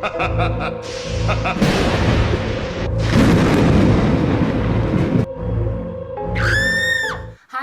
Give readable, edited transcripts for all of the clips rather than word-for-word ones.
Hi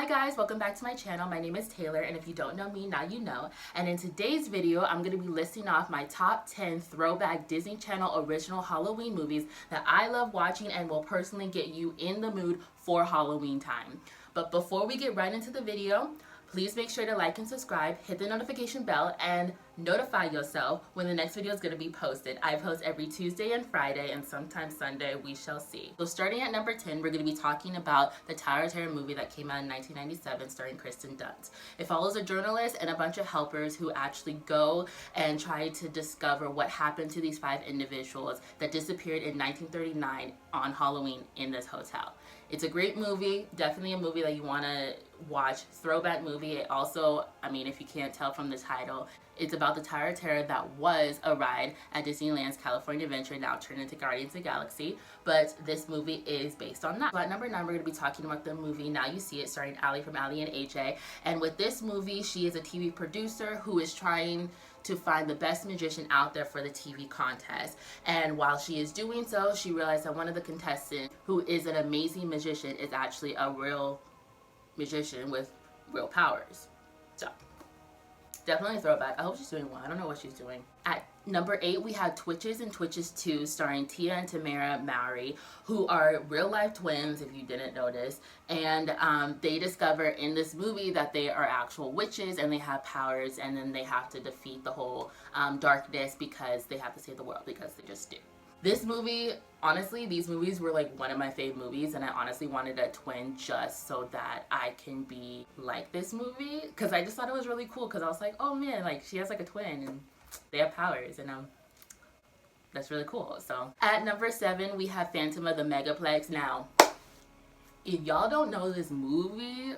guys, welcome back to my channel. My name is Taylor, and if you don't know me, now you know. And in today's video, I'm going to be listing off my top 10 throwback Disney Channel original Halloween movies that I love watching and will personally get you in the mood for Halloween time. But before we get right into the video, please make sure to like and subscribe, hit the notification bell, and notify yourself when the next video is going to be posted. I post every Tuesday and Friday, and sometimes Sunday, we shall see. So starting at number 10, we're going to be talking about the Tyra Terry movie that came out in 1997 starring Kristen Dunst. It follows a journalist and a bunch of helpers who actually go and try to discover what happened to these 5 individuals that disappeared in 1939 on Halloween in this hotel. It's a great movie, definitely a movie that you want to watch. Throwback movie. It also, I mean, if you can't tell from the title, it's about the Tyra Terry that was a ride at Disneyland's California Adventure, now turned into Guardians of the Galaxy, but this movie is based on that. So at number 9, we're going to be talking about the movie Now You See It, starring Allie from Allie and AJ. And with this movie, she is a TV producer who is trying to find the best magician out there for the TV contest. And while she is doing so, she realized that one of the contestants, who is an amazing magician, is actually a real magician with real powers. So definitely a throwback. I hope she's doing well. I don't know what she's doing. At number 8, we have Twitches and Twitches 2, starring Tia and Tamara Mowry, who are real-life twins, if you didn't notice. And they discover in this movie that they are actual witches and they have powers, and then they have to defeat the whole darkness because they have to save the world, because they just do. This movie, honestly, these movies were like one of my fave movies, and I honestly wanted a twin just so that I can be like this movie, because I just thought it was really cool, because I was like, oh man, like she has like a twin and they have powers, and that's really cool. So at number 7, we have Phantom of the Megaplex. Now, if y'all don't know this movie,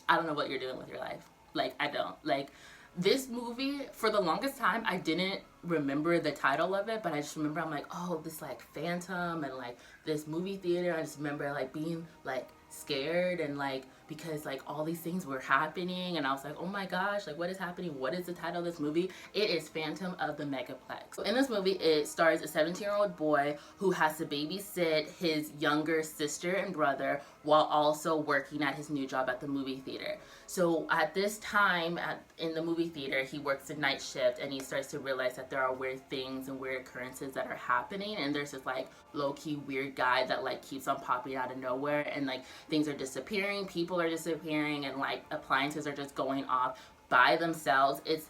I don't know what you're doing with your life. Like, I don't. Like, this movie, for the longest time, I didn't remember the title of it, but I just remember I'm like, oh, this like Phantom and like this movie theater. I just remember like being like scared and like, because like all these things were happening, and I was like, oh my gosh, like what is happening? What is the title of this movie? It is Phantom of the Megaplex. So in this movie, it stars a 17-year-old boy who has to babysit his younger sister and brother while also working at his new job at the movie theater. So at this time in the movie theater, he works a night shift, and he starts to realize that there are weird things and weird occurrences that are happening, and there's this like low-key weird guy that like keeps on popping out of nowhere, and like things are disappearing, people are disappearing, and like appliances are just going off by themselves. It's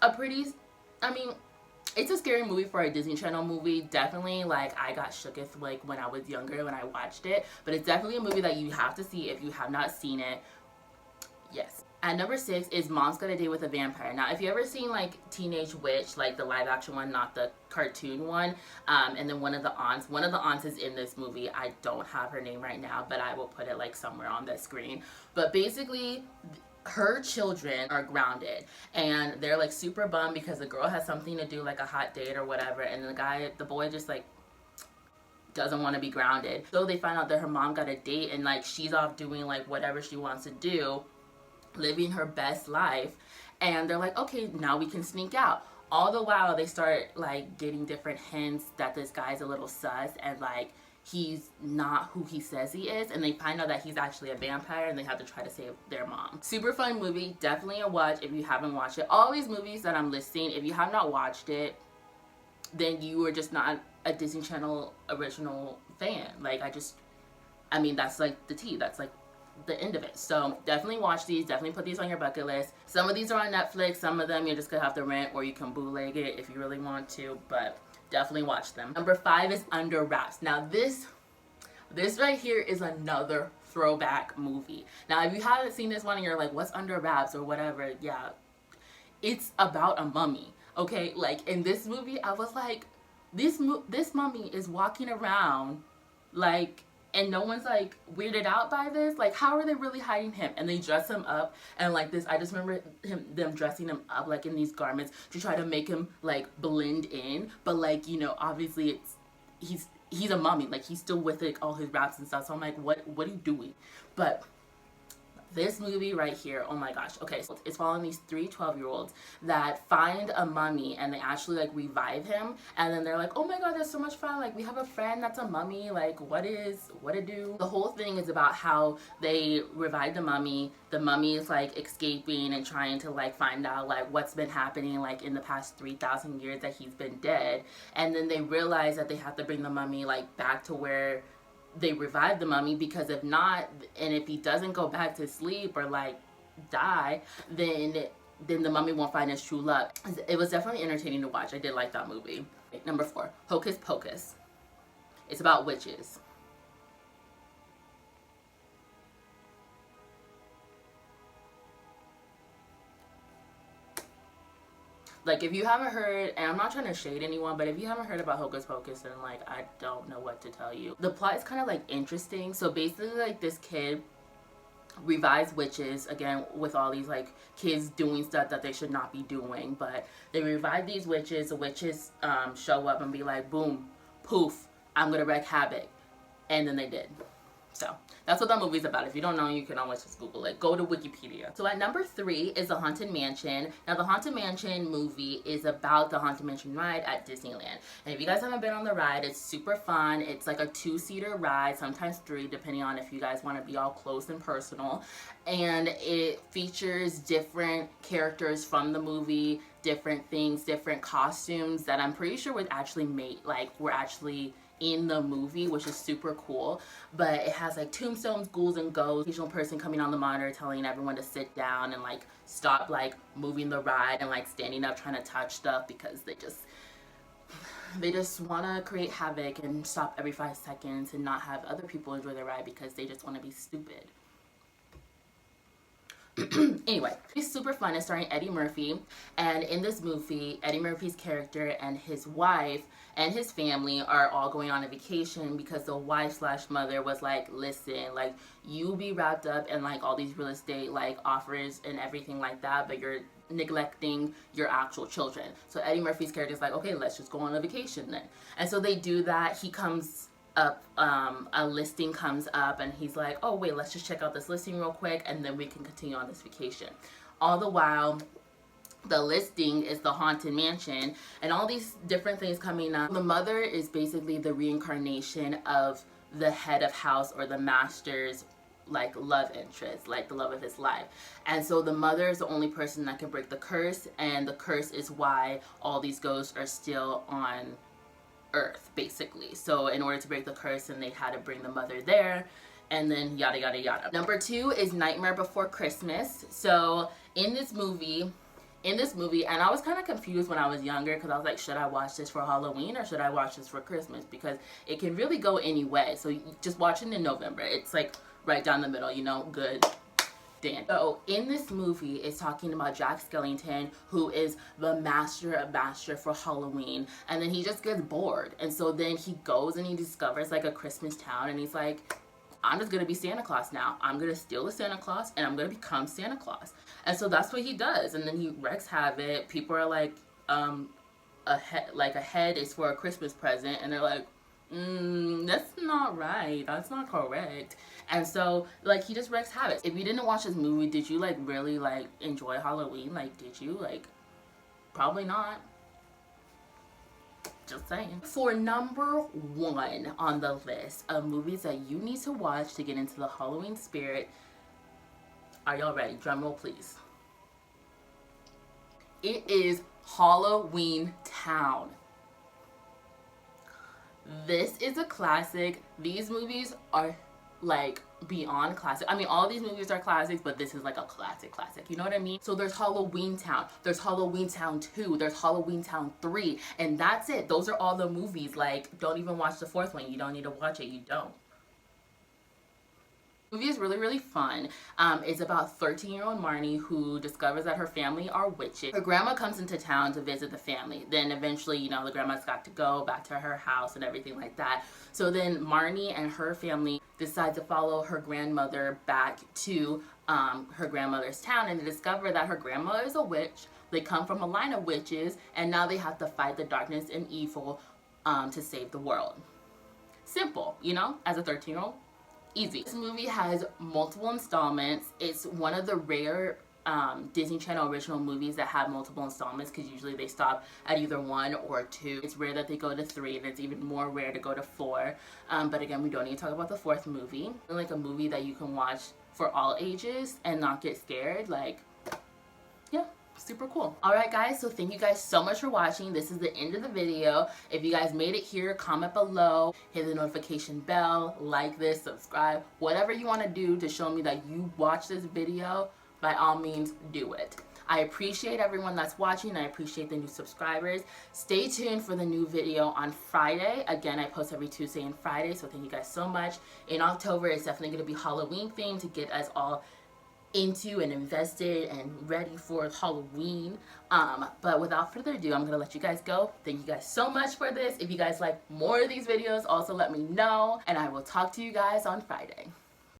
a pretty, I mean, it's a scary movie for a Disney Channel movie. Definitely, like, I got shooketh like when I was younger when I watched it, but it's definitely a movie that you have to see if you have not seen it. Yes. At number 6 is Mom's Got a Date with a Vampire. Now, if you ever seen like Teenage Witch, like the live action one, not the cartoon one, and then one of the aunts is in this movie. I don't have her name right now, but I will put it like somewhere on the screen. But basically, her children are grounded, and they're like super bummed because the girl has something to do, like a hot date or whatever, and the boy just like doesn't want to be grounded. So they find out that her mom got a date, and like she's off doing like whatever she wants to do, living her best life, and they're like, okay, now we can sneak out. All the while they start like getting different hints that this guy's a little sus, and like he's not who he says he is, and they find out that he's actually a vampire, and they have to try to save their mom. Super fun movie, definitely a watch if you haven't watched it. All these movies that I'm listing, if you have not watched it, then you are just not a Disney Channel original fan. Like, I mean, that's like the tea, that's like the end of it. So definitely watch these, definitely put these on your bucket list. Some of these are on Netflix, some of them you're just gonna have to rent, or you can bootleg it if you really want to, but definitely watch them. Number 5 is Under Wraps. Now this right here is another throwback movie. Now if you haven't seen this one and you're like, what's Under Wraps or whatever, yeah, it's about a mummy. Okay, like in this movie I was like, this mummy is walking around like, and no one's like weirded out by this. Like, how are they really hiding him? And they dress him up, and like this, I just remember them dressing him up like in these garments to try to make him like blend in. But like, you know, obviously he's a mummy. Like, he's still with like all his wraps and stuff. So I'm like, what are you doing? But This movie right here, oh my gosh. Okay, so it's following these three 12-year-olds that find a mummy and they actually like revive him, and then they're like, oh my god, that's so much fun, like we have a friend that's a mummy, like what it do? The whole thing is about how they revive the mummy is like escaping and trying to like find out like what's been happening like in the past 3,000 years that he's been dead, and then they realize that they have to bring the mummy like back to where they revive the mummy, because if not, and if he doesn't go back to sleep or like die, then the mummy won't find his true love. It was definitely entertaining to watch. I did like that movie. Number 4, Hocus Pocus. It's about witches. Like, if you haven't heard, and I'm not trying to shade anyone, but if you haven't heard about Hocus Pocus, then like I don't know what to tell you. The plot is kind of like interesting. So basically, like, this kid revives witches, again with all these like kids doing stuff that they should not be doing, but they revive these witches. The witches show up and be like, boom, poof, I'm gonna wreak havoc, and then they did. So that's what that movie's about. If you don't know, you can always just Google it. Go to Wikipedia. So at number 3 is The Haunted Mansion. Now, the Haunted Mansion movie is about the Haunted Mansion ride at Disneyland. And if you guys haven't been on the ride, it's super fun. It's like a 2-seater ride, sometimes 3, depending on if you guys want to be all close and personal. And it features different characters from the movie, different things, different costumes that I'm pretty sure were actually in the movie, which is super cool. But it has like tombstones, ghouls, and ghosts. Occasional person coming on the monitor telling everyone to sit down and like stop like moving the ride and like standing up trying to touch stuff, because they just want to create havoc and stop every 5 seconds and not have other people enjoy the ride because they just want to be stupid. Anyway, it's super fun. It's starring Eddie Murphy, and in this movie, Eddie Murphy's character and his wife and his family are all going on a vacation because the wife/mother was like, listen, like, you be wrapped up in like all these real estate like offers and everything like that, but you're neglecting your actual children. So Eddie Murphy's character is like, okay, let's just go on a vacation then. And so they do that. He comes up, a listing comes up, and he's like, oh wait, let's just check out this listing real quick and then we can continue on this vacation. All the while, the listing is the Haunted Mansion and all these different things coming up. The mother is basically the reincarnation of the head of house, or the master's like love interest, like the love of his life. And so the mother is the only person that can break the curse, and the curse is why all these ghosts are still on Earth, basically. So in order to break the curse, and they had to bring the mother there, and then yada yada yada. Number 2 is Nightmare Before Christmas. So in this movie, and I was kind of confused when I was younger, because I was like, should I watch this for Halloween or should I watch this for Christmas? Because it can really go any way. So just watch it in November. It's like right down the middle, you know, good. Dan. So in this movie, it's talking about Jack Skellington, who is the master for Halloween, and then he just gets bored, and so then he goes and he discovers like a Christmas town, and he's like, I'm just gonna be Santa Claus now. I'm gonna steal a Santa Claus and I'm gonna become Santa Claus. And so that's what he does, and then he wreaks havoc. People are like, a head is for a Christmas present, and they're like, that's not right, that's not correct. And so like he just wreaks havoc. If you didn't watch this movie, did you like really like enjoy Halloween? Like, did you? Like, probably not. Just saying. For number 1 on the list of movies that you need to watch to get into the Halloween spirit, are y'all ready? Drum roll, please. It is Halloween Town. This is a classic. These movies are like beyond classic. I mean, all these movies are classics, but this is like a classic. You know what I mean? So there's Halloween Town, there's Halloween Town 2, there's Halloween Town 3, and that's it. Those are all the movies. Like, don't even watch the 4th one. You don't need to watch it. You don't. The movie is really, really fun. It's about 13-year-old Marnie, who discovers that her family are witches. Her grandma comes into town to visit the family. Then eventually, you know, the grandma's got to go back to her house and everything like that. So then Marnie and her family decide to follow her grandmother back to her grandmother's town, and they discover that her grandmother is a witch. They come from a line of witches, and now they have to fight the darkness and evil to save the world. Simple, you know, as a 13-year-old. Easy. This movie has multiple installments. It's one of the rare Disney Channel original movies that have multiple installments, because usually they stop at either 1 or 2. It's rare that they go to 3, and it's even more rare to go to 4. But again, we don't need to talk about the 4th movie. Like a movie that you can watch for all ages and not get scared. Like, yeah, super cool. Alright guys, so thank you guys so much for watching. This is the end of the video. If you guys made it here, comment below, hit the notification bell, like this, subscribe, whatever you want to do to show me that you watched this video. By all means, do it. I appreciate everyone that's watching. I appreciate the new subscribers. Stay tuned for the new video on Friday. Again, I post every Tuesday and Friday, so thank you guys so much. In October, it's definitely going to be Halloween themed to get us all into and invested and ready for Halloween. But without further ado, I'm going to let you guys go. Thank you guys so much for this. If you guys like more of these videos, also let me know. And I will talk to you guys on Friday.